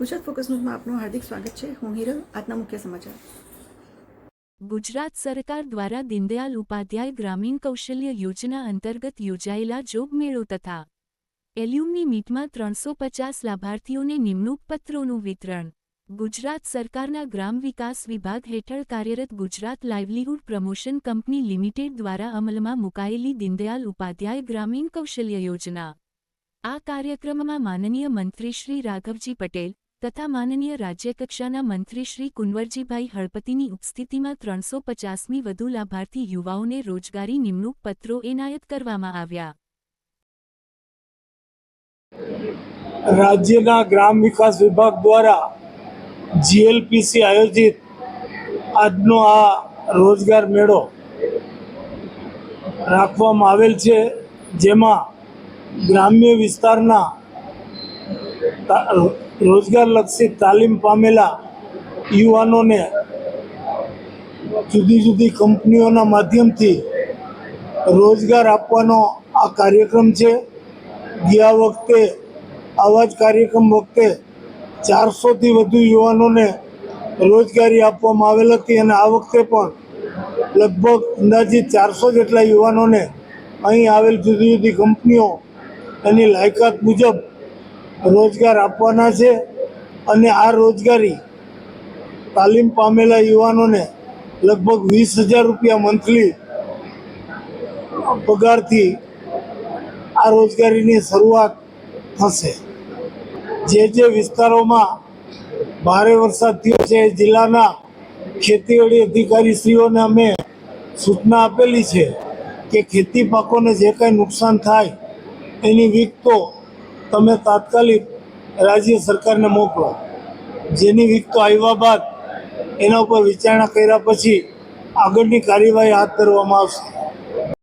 Gujarat focus ન્યૂઝમાં આપનું હાર્દિક સ્વાગત છે। હું હિરલ। આજના મુખ્ય સમાચાર। ગુજરાત સરકાર દ્વારા દીનદયાલ ઉપાધ્યાય ગ્રામીણ કૌશલ્ય યોજના અંતર્ગત યોજાયેલા જોબ મેળો તથા એલ્યુમની મીટમાં 350 લાભાર્થીઓને નિમણૂક પત્રોનું વિતરણ। ગુજરાત સરકારના ગ્રામ વિકાસ વિભાગ હેઠળ કાર્યરત Gujarat livelihood promotion company limited દ્વારા અમલમાં મુકાયેલી દીનદયાલ ઉપાધ્યાય ગ્રામીણ કૌશલ્ય યોજના। આ કાર્યક્રમમાં માનનીય મંત્રી શ્રી રાઘવજી પટેલ તથા માનનીય રાજ્યકક્ષાના મંત્રી શ્રી કુંવરજીભાઈ હળપતિની ઉપસ્થિતિમાં 350મી વધુ લાભાર્થી યુવાઓને રોજગારી નિમણૂક પત્રો એનાયત કરવામાં આવ્યા। રાજ્યના ગ્રામ વિકાસ વિભાગ દ્વારા જીએલપીસી આયોજિત આજનો આ રોજગાર મેળો રાખવામાં આવેલ છે, જેમાં ગ્રામ્ય વિસ્તારના રોજગારલક્ષી તાલીમ પામેલા યુવાનોને જુદી જુદી કંપનીઓના માધ્યમથી રોજગાર આપવાનો આ કાર્યક્રમ છે। ગયા વખતે આવા જ કાર્યક્રમ વખતે 400થી વધુ યુવાનોને રોજગારી આપવામાં આવેલ હતી અને આ વખતે પણ લગભગ અંદાજિત 400 જેટલા યુવાનોને અહીં આવેલ જુદી જુદી કંપનીઓ એની લાયકાત મુજબ રોજગાર આપવાના છે અને આ રોજગારી તાલીમ પામેલા યુવાનોને લગભગ 20,000 રૂપિયા મંથલી પગારથી આ રોજગારીની શરૂઆત થશે। જે વિસ્તારોમાં ભારે વરસાદ થયો છે જિલ્લાના ખેતીવાડી અધિકારીશ્રીઓને અમે સૂચના આપેલી છે કે ખેતી પાકોને જે કાંઈ નુકસાન થાય એની વિગતો તમે તાત્કાલિક રાજ્ય સરકારને મોકલો। જેની વિગતો આવ્યા બાદ એના ઉપર વિચારણા કર્યા પછી આગળની કાર્યવાહી હાથ ધરવામાં આવશે।